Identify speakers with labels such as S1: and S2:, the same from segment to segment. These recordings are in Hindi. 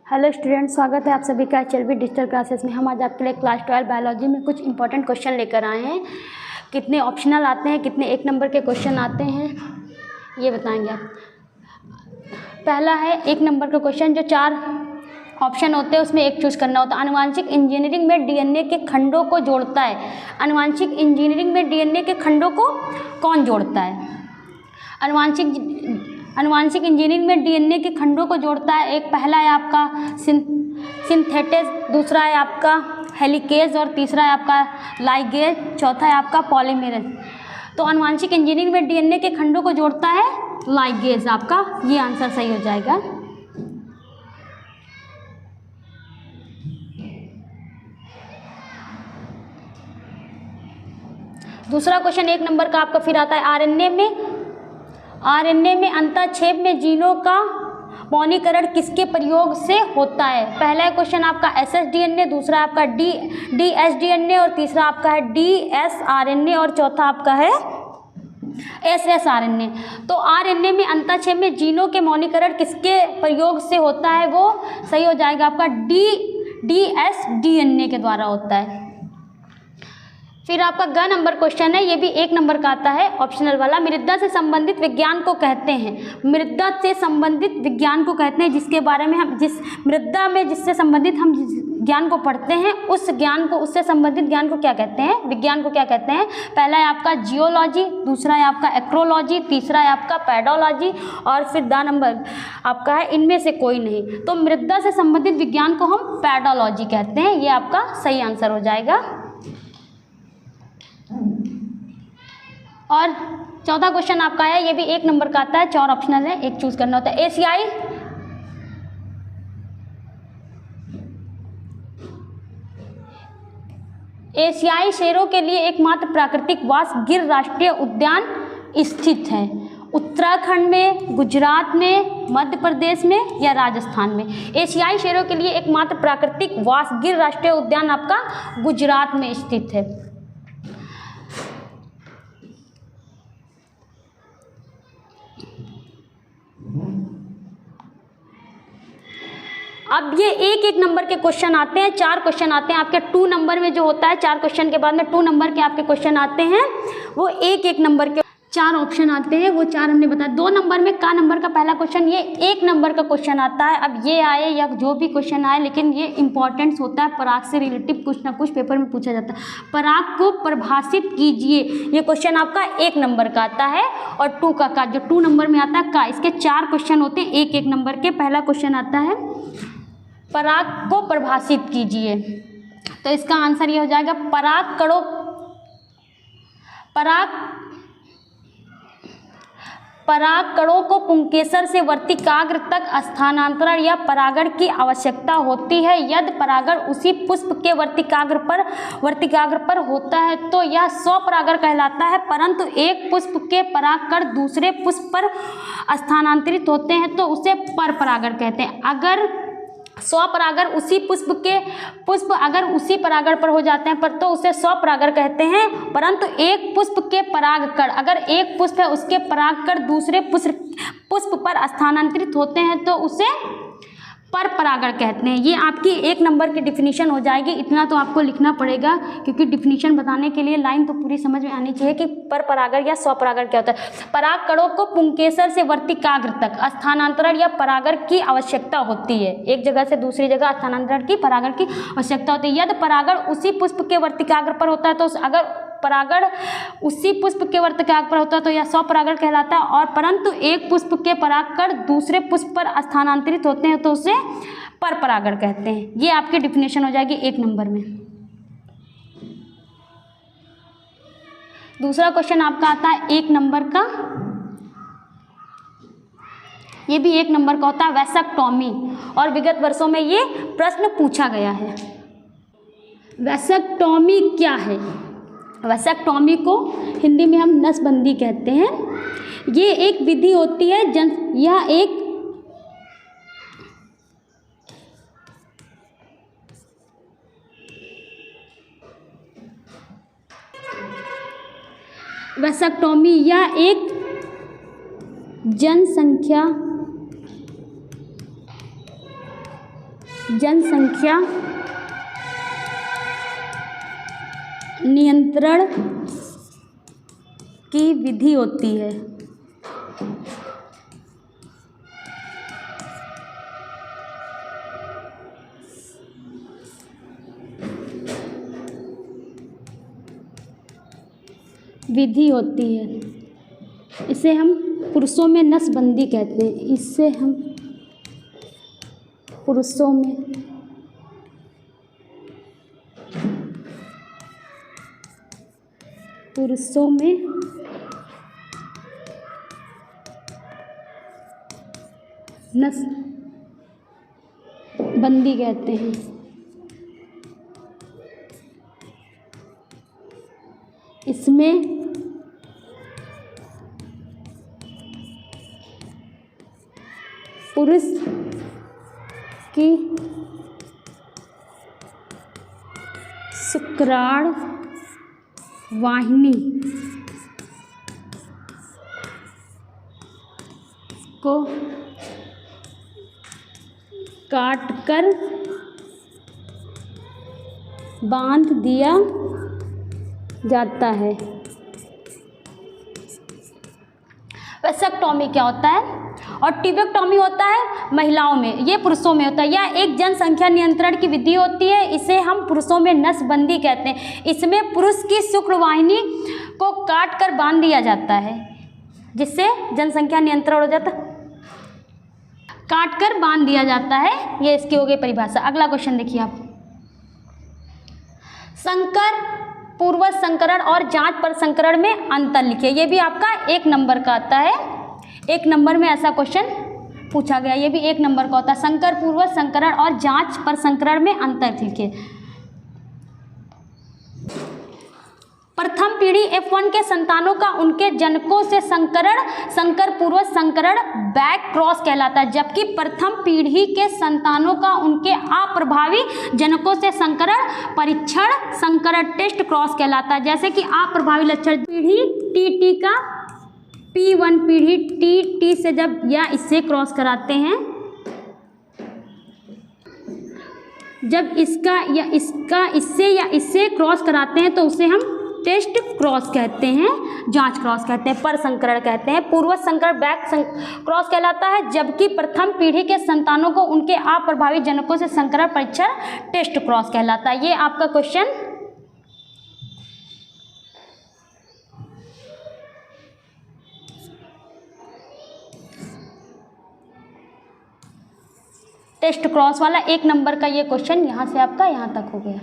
S1: हेलो स्टूडेंट, स्वागत है आप सभी का HLB डिजिटल क्लासेस में। हम आज आपके लिए क्लास 12 बायोलॉजी में कुछ इंपॉर्टेंट क्वेश्चन लेकर आए हैं। कितने ऑप्शनल आते हैं, कितने एक नंबर के क्वेश्चन आते हैं, ये बताएंगे आप। पहला है एक नंबर का क्वेश्चन, जो 4 ऑप्शन होते हैं उसमें एक चूज करना होता है। आनुवांशिक इंजीनियरिंग में DNA के खंडों को जोड़ता है। आनुवांशिक इंजीनियरिंग में DNA के खंडों को कौन जोड़ता है? आनुवांशिक इंजीनियरिंग में DNA के खंडों को जोड़ता है। एक पहला है आपका सिंथेटेज, दूसरा है आपका हेलिकेज और तीसरा है आपका लाइगेज, चौथा है आपका पॉलीमेरेज। तो आनुवांशिक इंजीनियरिंग में DNA के खंडों को जोड़ता है लाइगेज, आपका ये आंसर सही हो जाएगा। दूसरा क्वेश्चन एक नंबर का आपका फिर आता है, आरएनए में अंतःक्षेप में जीनों का मौनीकरण किसके प्रयोग से होता है? पहला क्वेश्चन आपका SSDNA, दूसरा आपका DSDNA और तीसरा आपका है DsRNA और चौथा आपका है SsRNA। तो आरएनए में अंतःक्षेप में जीनों के मौनीकरण किसके प्रयोग से होता है? वो सही हो जाएगा आपका DsDNA के द्वारा होता है। फिर आपका ग नंबर क्वेश्चन है, ये भी एक नंबर का आता है ऑप्शनल वाला। मृदा से संबंधित विज्ञान को कहते हैं। मृदा से संबंधित विज्ञान को कहते हैं जिसके बारे में हम, जिस मृदा में जिससे संबंधित हम ज्ञान को पढ़ते हैं, उस ज्ञान को, उससे संबंधित ज्ञान को क्या कहते हैं? विज्ञान को क्या कहते हैं? पहला है आपका जियोलॉजी, दूसरा है आपका एक्रोलॉजी, तीसरा है आपका पैडोलॉजी और फिर द नंबर आपका है इनमें से कोई नहीं। तो मृदा से संबंधित विज्ञान को हम पैडोलॉजी कहते हैं, ये आपका सही आंसर हो जाएगा। और चौथा क्वेश्चन आपका है, ये भी एक नंबर का आता है, 4 ऑप्शनल है, एक चूज करना होता है। एशियाई शेरों के लिए एकमात्र प्राकृतिक वास गिर राष्ट्रीय उद्यान स्थित है। उत्तराखंड में, गुजरात में, मध्य प्रदेश में या राजस्थान में? एशियाई शेरों के लिए एकमात्र प्राकृतिक वास गिर राष्ट्रीय उद्यान आपका गुजरात में स्थित है। अब ये एक नंबर के क्वेश्चन आते हैं, 4 क्वेश्चन आते हैं आपके 2 नंबर में। जो होता है 4 क्वेश्चन के बाद में 2 नंबर के आपके क्वेश्चन आते हैं, वो एक नंबर के 4 ऑप्शन आते हैं, वो 4 हमने बताया। 2 नंबर में का नंबर का पहला क्वेश्चन, ये 1 नंबर का क्वेश्चन आता है। अब ये आए या जो भी क्वेश्चन आए, लेकिन ये इंपॉर्टेंस होता है, पराग से रिलेटिव कुछ ना कुछ पेपर में पूछा जाता है। पराग को परिभाषित कीजिए, ये क्वेश्चन आपका 1 नंबर का आता है। और 2 का जो 2 नंबर में आता है का, इसके 4 क्वेश्चन होते हैं एक नंबर के। पहला क्वेश्चन आता है पराग को परिभाषित कीजिए, तो इसका आंसर ये हो जाएगा पराग कणों को पुंकेसर से वर्तिकाग्र तक स्थानांतरण या परागण की आवश्यकता होती है। यदि परागण उसी पुष्प के वर्तिकाग्र पर होता है तो यह स्वपरागण कहलाता है, परंतु एक पुष्प के परागकण दूसरे पुष्प पर स्थानांतरित होते हैं तो उसे परपरागण कहते हैं। अगर स्वपरागण उसी पुष्प अगर उसी परागण पर हो जाते हैं पर तो उसे स्वपरागण कहते हैं, परंतु एक पुष्प के परागकण, अगर एक पुष्प है उसके परागकण दूसरे पुष्प पर स्थानांतरित होते हैं तो उसे परपरागण कहते हैं। ये आपकी 1 नंबर की डिफिनीशन हो जाएगी। इतना तो आपको लिखना पड़ेगा, क्योंकि डिफिनीशन बताने के लिए लाइन तो पूरी समझ में आनी चाहिए कि परपरागण या स्वपरागण क्या होता है। पराग कणों को पुंकेसर से वर्तिकाग्र तक स्थानांतरण या परागण की आवश्यकता होती है। एक जगह से दूसरी जगह स्थानांतरण की, परागण की आवश्यकता होती है। यदि परागण उसी पुष्प के वर्तिकाग्र पर होता है तो, अगर परागण उसी पुष्प के वर्तिकाग्र पर होता है तो यह स्वपरागण कहलाता है, और परंतु एक पुष्प के परागकण दूसरे पुष्प पर स्थानांतरित होते हैं तो उसे परपरागण कहते हैं। ये आपकी डिफिनेशन हो जाएगी 1 नंबर में। दूसरा क्वेश्चन आपका आता है 1 नंबर का, ये भी 1 नंबर का होता है, वैसेक्टोमी, और विगत वर्षों में ये प्रश्न पूछा गया है। वैसेक्टोमी क्या है? वैसेक्टोमी को हिंदी में हम नसबंदी कहते हैं। ये एक विधि होती है, यह एक वैसेक्टोमी यह एक जनसंख्या जनसंख्या नियंत्रण की विधि होती है। विधि होती है, इसे हम पुरुषों में नसबंदी कहते हैं। इससे हम पुरुषों में नसबंदी कहते हैं। इसमें पुरुष की शुक्राणु वाहिनी को काटकर बांध दिया जाता है। वैसेक्टॉमी क्या होता है और ट्यूबेक्टॉमी होता है महिलाओं में, ये पुरुषों में होता है। यह एक जनसंख्या नियंत्रण की विधि होती है, इसे हम पुरुषों में नसबंदी कहते हैं। इसमें पुरुष की शुक्रवाहिनी को काट कर बांध दिया जाता है, जिससे जनसंख्या नियंत्रण हो जाता है। काट कर बांध दिया जाता है, ये इसकी हो गई परिभाषा। अगला क्वेश्चन देखिए आप। संकर पूर्वज संकरण और जांच पर संकरण में अंतर लिखिए। ये भी आपका 1 नंबर का आता है, 1 नंबर में ऐसा क्वेश्चन पूछा गया। ये भी 1 नंबर का होता है। संकर पूर्वज संकरण और जांच पर संकरण में अंतर लिखिए। प्रथम पीढ़ी F1 के संतानों का उनके जनकों से संकरण संकर पूर्वज संकरण बैक क्रॉस कहलाता है, जबकि प्रथम पीढ़ी के संतानों का उनके अप्रभावी जनकों से संकरण परीक्षण संकरण टेस्ट क्रॉस कहलाता है। जैसे कि अप्रभावी लक्षण पीढ़ी टी का P1 पीढ़ी टी से जब या इससे क्रॉस कराते हैं, जब इसका या इसका इससे या इससे क्रॉस कराते हैं तो उसे हम टेस्ट क्रॉस कहते हैं, जांच क्रॉस कहते हैं, पर संकरण कहते हैं। पूर्वज संकरण बैक क्रॉस कहलाता है, जबकि प्रथम पीढ़ी के संतानों को उनके अप्रभावी जनकों से संकरण परीक्षण टेस्ट क्रॉस कहलाता है। ये आपका क्वेश्चन टेस्ट क्रॉस वाला 1 नंबर का ये क्वेश्चन यहाँ से आपका यहाँ तक हो गया।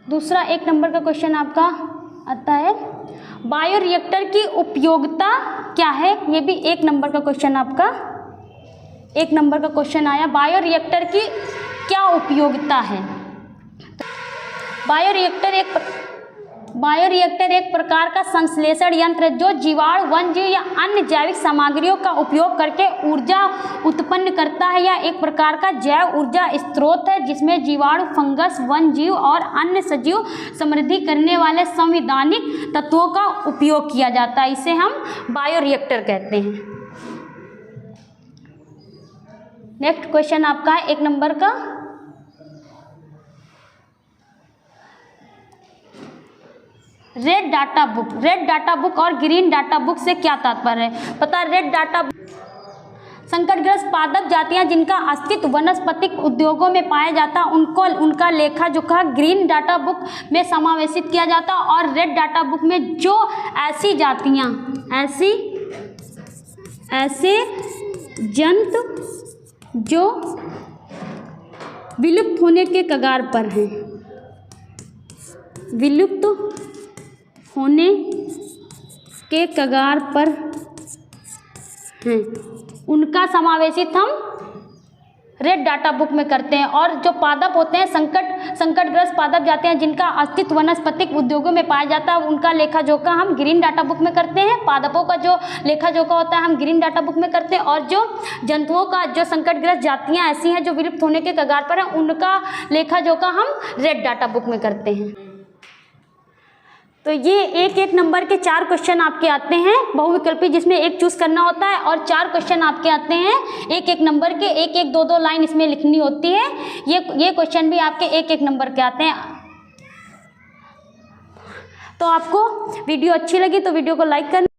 S1: दूसरा 1 नंबर का क्वेश्चन आपका आता है, बायोरिएक्टर की उपयोगिता क्या है। ये भी 1 नंबर का क्वेश्चन आपका 1 नंबर का क्वेश्चन आया। बायोरिएक्टर की क्या उपयोगिता है। बायोरिएक्टर एक प्रकार का संश्लेषण यंत्र है जो जीवाणु वन्यजीव या अन्य जैविक सामग्रियों का उपयोग करके ऊर्जा उत्पन्न करता है। यह एक प्रकार का जैव ऊर्जा स्रोत है जिसमें जीवाणु, फंगस, वन्यजीव और अन्य सजीव समृद्धि करने वाले संवैधानिक तत्वों का उपयोग किया जाता है। इसे हम बायोरिएक्टर कहते हैं। नेक्स्ट क्वेश्चन आपका है 1 नंबर का, रेड डाटा बुक और ग्रीन डाटा बुक से क्या तात्पर्य है। पता, रेड डाटा संकटग्रस्त पादप जातियां जिनका अस्तित्व वनस्पतिक उद्योगों में पाया जाता उनको उनका लेखा जोखा ग्रीन डाटा बुक में समावेशित किया जाता, और रेड डाटा बुक में जो ऐसी जातियां ऐसे जंतु जो विलुप्त होने के कगार पर हैं, विलुप्त होने के कगार पर हैं, उनका समावेशित हम रेड डाटा बुक में करते हैं। और जो पादप होते हैं संकटग्रस्त पादप जाते हैं जिनका अस्तित्व वनस्पतिक उद्योगों में पाया जाता है, उनका लेखा जोखा हम ग्रीन डाटा बुक में करते हैं। पादपों का जो लेखा जोखा होता है हम ग्रीन डाटा बुक में करते हैं, और जो जंतुओं का जो संकटग्रस्त जातियां ऐसी हैं जो विलुप्त होने के कगार पर हैं, उनका लेखा जोखा हम रेड डाटा बुक में करते हैं। तो ये एक एक नंबर के 4 क्वेश्चन आपके आते हैं बहुविकल्पी, जिसमें एक चूज करना होता है और 4 क्वेश्चन आपके आते हैं एक एक नंबर के, एक एक 2-2 लाइन इसमें लिखनी होती है। ये क्वेश्चन भी आपके एक एक नंबर के आते हैं। तो आपको वीडियो अच्छी लगी तो वीडियो को लाइक करना।